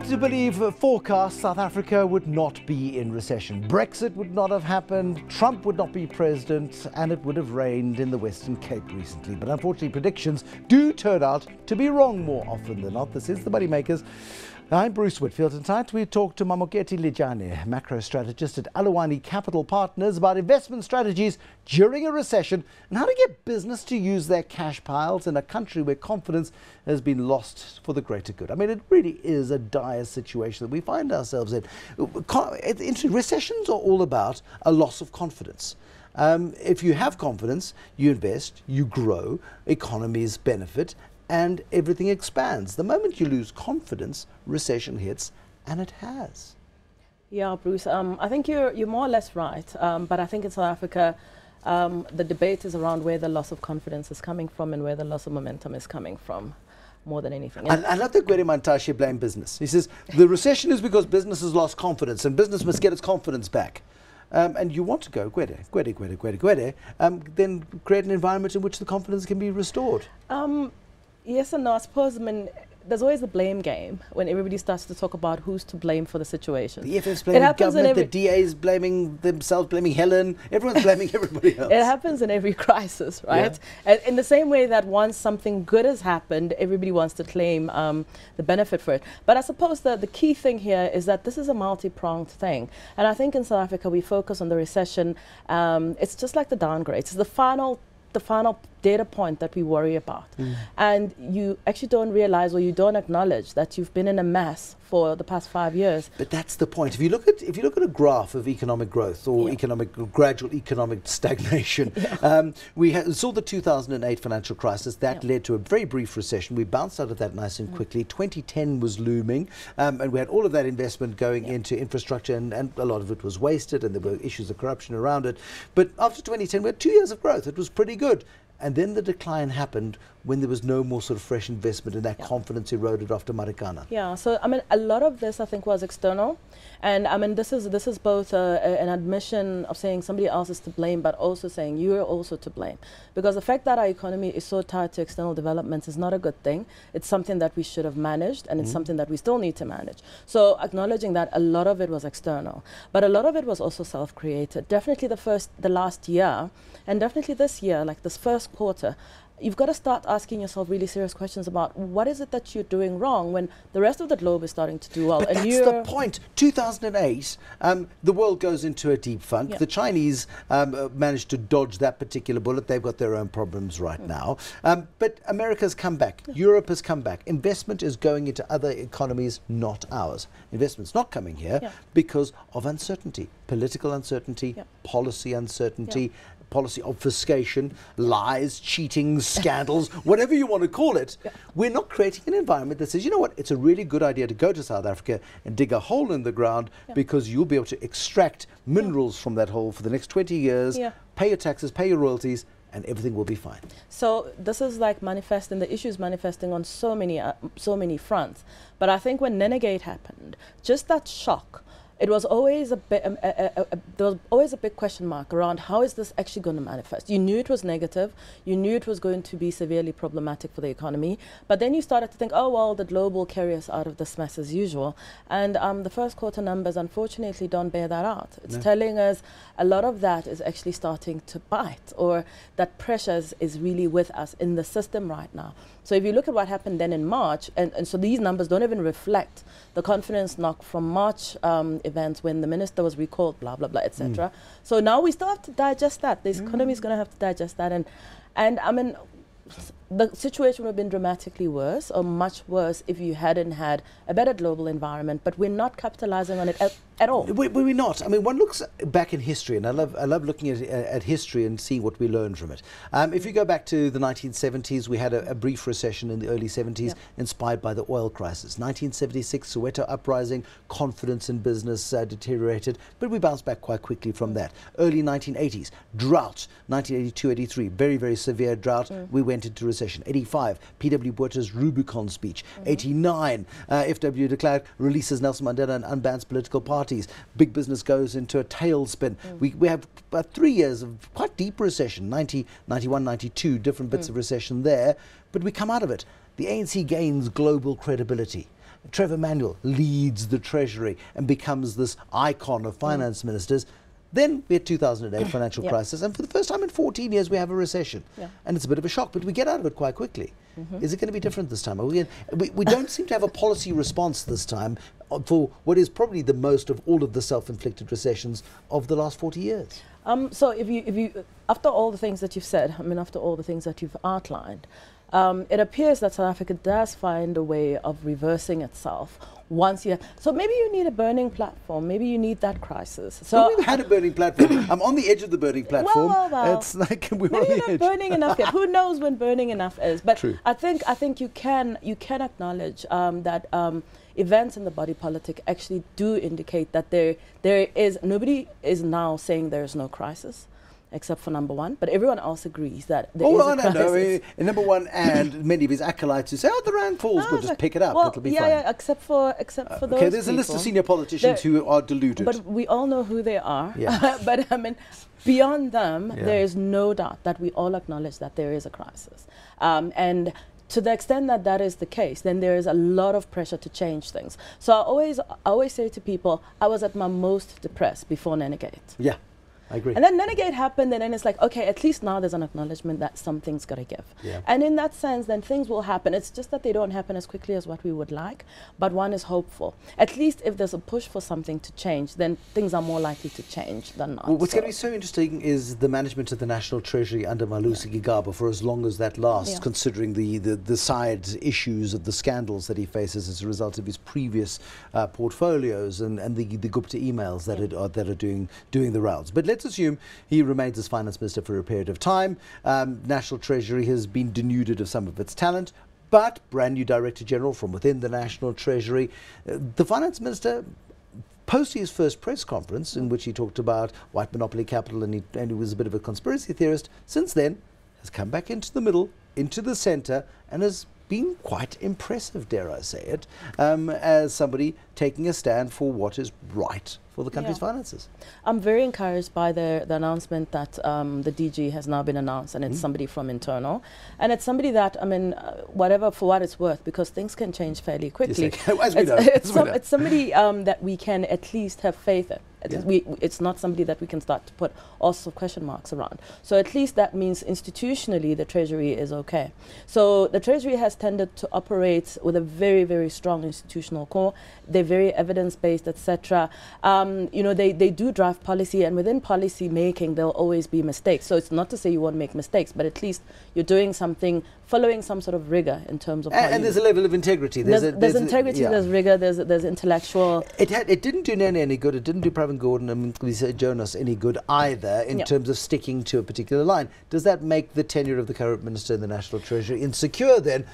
to believe forecasts, South Africa would not be in recession. Brexit would not have happened, Trump would not be president, and it would have rained in the Western Cape recently. But unfortunately, predictions do turn out to be wrong more often than not. This is the MoneyMakers. I'm Bruce Whitfield, and tonight we talk to Mamokete Lijane, macro strategist at Aluwani Capital Partners, about investment strategies during a recession and how to get business to use their cash piles in a country where confidence has been lost for the greater good. I mean, it really is a dire situation that we find ourselves in. Recessions are all about a loss of confidence. If you have confidence, you invest, you grow, economies benefit, and everything expands. The moment you lose confidence, recession hits, and it has. Yeah, Bruce, I think you're more or less right. But I think in South Africa, the debate is around where the loss of confidence is coming from and where the loss of momentum is coming from, more than anything. I love that Gwede Mantashe blame business. He says the recession is because business has lost confidence and business must get its confidence back. And you want to go, Gwede, then create an environment in which the confidence can be restored. Yes and no. I suppose, I mean, there's always the blame game when everybody starts to talk about who's to blame for the situation. The EFF's blaming government, the DA's blaming themselves, blaming Helen, everyone's blaming everybody else. It happens in every crisis, right? Yeah. And in the same way that once something good has happened, everybody wants to claim the benefit for it. But I suppose that the key thing here is that this is a multi-pronged thing. And I think in South Africa, we focus on the recession. It's just like the downgrades. It's the final data point that we worry about. And you actually don't realize, or you don't acknowledge, that you've been in a mess for the past 5 years. But that's the point. If you look at a graph of economic growth or gradual economic stagnation, we saw the 2008 financial crisis that led to a very brief recession. We bounced out of that nice and quickly. 2010 was looming, and we had all of that investment going into infrastructure, and a lot of it was wasted, and there were issues of corruption around it. But after 2010, we had 2 years of growth. It was pretty good. And then the decline happened when there was no more sort of fresh investment, and that confidence eroded after Marikana. Yeah, so I mean, a lot of this I think was external, and I mean, this is both an admission of saying somebody else is to blame, but also saying you are also to blame, because the fact that our economy is so tied to external developments is not a good thing. It's something that we should have managed, and it's something that we still need to manage. So acknowledging that a lot of it was external, but a lot of it was also self-created. Definitely the last year, and definitely this year, like this first quarter, you've got to start asking yourself really serious questions about what is it that you're doing wrong when the rest of the globe is starting to do well. But that's the point. 2008, the world goes into a deep funk. The Chinese managed to dodge that particular bullet. They've got their own problems right now. But America's come back. Europe has come back. Investment is going into other economies, not ours. Investment's not coming here because of uncertainty, political uncertainty, policy uncertainty, policy obfuscation, lies, cheating, scandals, whatever you want to call it. We're not creating an environment that says, you know what, it's a really good idea to go to South Africa and dig a hole in the ground because you'll be able to extract minerals from that hole for the next 20 years, pay your taxes, pay your royalties, and everything will be fine. So this is like manifesting, the issues manifesting on so many fronts. But I think when Nenegate happened, just that shock, it was always a bit, there was always a big question mark around how is this actually going to manifest. You knew it was negative, you knew it was going to be severely problematic for the economy, but then you started to think, oh well, the globe will carry us out of this mess as usual. And the first quarter numbers unfortunately don't bear that out. It's telling us a lot of that is actually starting to bite, or that pressure is really with us in the system right now. So if you look at what happened then in March, and so these numbers don't even reflect the confidence knock from March events when the minister was recalled, blah, blah, blah, etc. So now we still have to digest that. The economy is going to have to digest that. And I mean, the situation would have been dramatically worse, or much worse, if you hadn't had a better global environment. But we're not capitalizing on it at all. We're not. I mean, one looks back in history, and I love looking at history and seeing what we learned from it. If you go back to the 1970s, we had a brief recession in the early 70s, inspired by the oil crisis. 1976, Soweto uprising, confidence in business deteriorated, but we bounced back quite quickly from that. Early 1980s, drought, 1982-83, very, very severe drought. We went into recession. 85, P.W. Botha's Rubicon speech. 89, FW de Klerk releases Nelson Mandela and unbans political parties. Big business goes into a tailspin. We have about 3 years of quite deep recession, 90, 91, 92, different bits of recession there, but we come out of it. The ANC gains global credibility. Trevor Manuel leads the Treasury and becomes this icon of finance ministers. Then we had 2008 financial crisis, and for the first time in 14 years we have a recession. And it's a bit of a shock, but we get out of it quite quickly. Is it going to be different this time? We don't seem to have a policy response this time for what is probably the most of all of the self-inflicted recessions of the last 40 years. So if you, after all the things that you've said, after all the things that you've outlined, it appears that South Africa does find a way of reversing itself once you. So maybe you need a burning platform. Maybe you need that crisis. So we've had a burning platform. I'm on the edge of the burning platform. Well. It's like we're maybe on the not edge. burning enough yet. Who knows when burning enough is? But True. I think you can acknowledge that events in the body politic actually do indicate that there is, nobody is now saying there is no crisis, except for number one, but everyone else agrees that there is a crisis. No. Number one and many of his acolytes who say, "Oh, the rand falls, but just pick it up, it'll be fine." Yeah, except for those. Okay, there's a list of senior politicians who are deluded. But we all know who they are. Yeah. But beyond them, there is no doubt that we all acknowledge that there is a crisis, and to the extent that that is the case, then there is a lot of pressure to change things. So I always say to people, I was at my most depressed before Nenegate. Yeah, I agree. And then Nenegate happened, and then it's like, okay, at least now there's an acknowledgement that something's got to give. Yeah. And in that sense, then things will happen. It's just that they don't happen as quickly as what we would like, but one is hopeful. At least if there's a push for something to change, then things are more likely to change than not. Well, what's going to be so interesting is the management of the National Treasury under Malusi Gigaba for as long as that lasts, considering the side issues of the scandals that he faces as a result of his previous portfolios and the Gupta emails that are doing the rounds. But let's assume he remains as finance minister for a period of time. National Treasury has been denuded of some of its talent, but brand new Director General from within the National Treasury. The finance minister, post his first press conference in which he talked about white monopoly capital and he was a bit of a conspiracy theorist, since then has come back into the middle, into the centre, and has been quite impressive, dare I say it, as somebody taking a stand for what is right for the country's finances. I'm very encouraged by the announcement that the DG has now been announced, and it's somebody from internal. And it's somebody that, whatever, for what it's worth, because things can change fairly quickly. As we know. It's somebody that we can at least have faith in. It's not somebody that we can start to put all sorts of question marks around. So at least that means institutionally the Treasury is okay. So the Treasury has tended to operate with a very, very strong institutional core. They're very evidence-based, etc. They do drive policy, and within policy making there'll always be mistakes. So it's not to say you won't make mistakes, but at least you're doing something, following some sort of rigor in terms of and there's a level of integrity. There's integrity, there's rigor, there's intellectual. It didn't do Nene any good. It didn't do Pravin Gordhan and Jonas any good either in terms of sticking to a particular line. Does that make the tenure of the current minister in the National Treasury insecure then,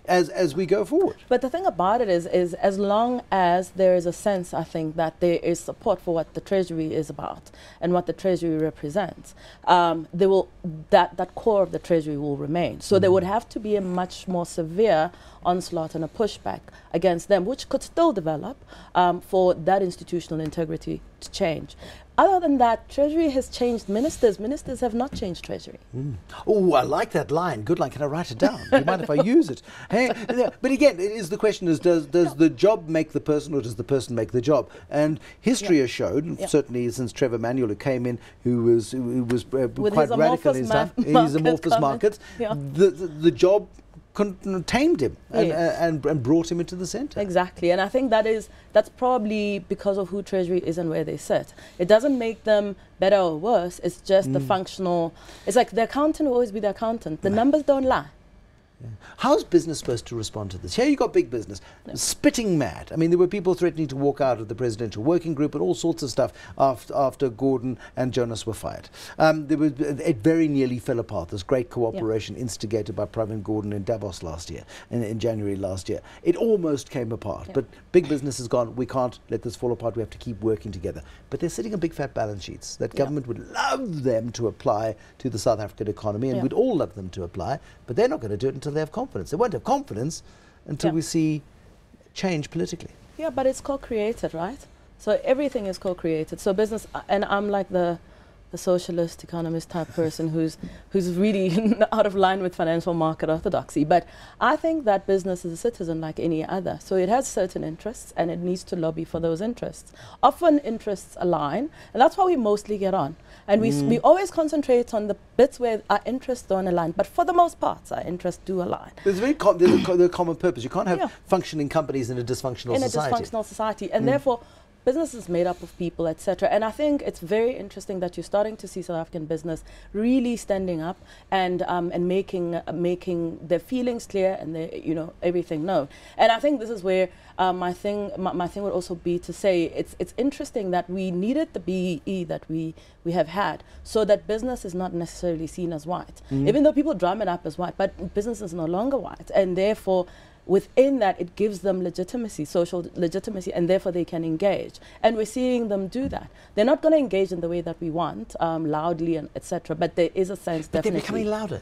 as we go forward? But the thing about it is as long as there is a sense, I think, that there is support for what the Treasury is about and what the Treasury represents, that core of the Treasury will remain. So there would have to be a much more severe onslaught and a pushback against them, which could still develop for that institutional integrity to change. Other than that, Treasury has changed ministers. Ministers have not changed Treasury. Oh, I like that line. Good line. Can I write it down? Do you mind if I use it? Hey, but again, the question is, does the job make the person, or does the person make the job? And history has shown, certainly since Trevor Manuel, who came in, who was quite radical in his time, his amorphous markets, the job tamed him and brought him into the centre. Exactly, and I think that's probably because of who Treasury is and where they sit. It doesn't make them better or worse, it's just the functional. It's like the accountant will always be the accountant. The numbers don't lie. How's business supposed to respond to this? Here you got big business, spitting mad. There were people threatening to walk out of the presidential working group and all sorts of stuff after Gordhan and Jonas were fired. It very nearly fell apart. This great cooperation instigated by Pravin Gordhan in Davos last year, in January last year. It almost came apart, but big business has gone, we can't let this fall apart, we have to keep working together. But they're sitting on big fat balance sheets that government would love them to apply to the South African economy, and we'd all love them to apply, but they're not going to do it until they have confidence. They won't have confidence until we see change politically. Yeah, but it's co-created, right? So everything is co-created. So business, and I'm like the the socialist economist type person who's really out of line with financial market orthodoxy. But I think that business is a citizen like any other. So it has certain interests and it needs to lobby for those interests. Often interests align, and that's why we mostly get on. And we always concentrate on the bits where our interests don't align. But for the most part, our interests do align. There's a common purpose. You can't have functioning companies in a dysfunctional society. In a dysfunctional society. And therefore, business is made up of people, etc. And I think it's very interesting that you're starting to see South African business really standing up and making their feelings clear and their, everything known. And I think this is where my thing would also be to say it's interesting that we needed the BEE that we have had, so that business is not necessarily seen as white, even though people drum it up as white, but business is no longer white, and therefore within that, it gives them legitimacy, social legitimacy, and therefore they can engage. And we're seeing them do that. They're not going to engage in the way that we want, loudly and etc. But there is a sense definitely. They're becoming louder.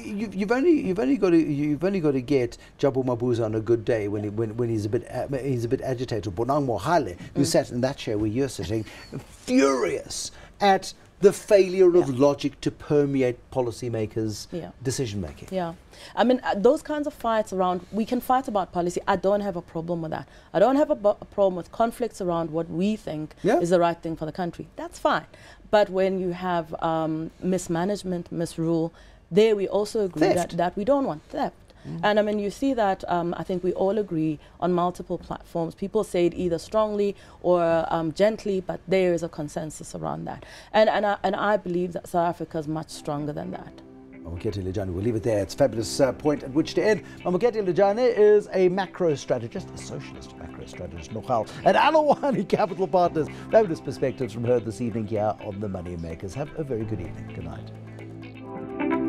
You've only got to get Jabu Mabuza on a good day when he's a bit agitated. Bonang Mohale, who sat in that chair where you're sitting, furious at the failure of logic to permeate policymakers' decision-making. Yeah. I mean, those kinds of fights around, we can fight about policy. I don't have a problem with that. I don't have a problem with conflicts around what we think is the right thing for the country. That's fine. But when you have mismanagement, misrule, there we also agree that we don't want theft. And I mean, you see that I think we all agree on multiple platforms. People say it either strongly or gently, but there is a consensus around that. And I believe that South Africa is much stronger than that. Mamokete Lijane, we'll leave it there. It's a fabulous point at which to end. Mamokete Lijane is a macro strategist, a socialist macro strategist, Nogal, at Aluwani Capital Partners. Fabulous perspectives from her this evening here on the Moneymakers. Have a very good evening. Good night.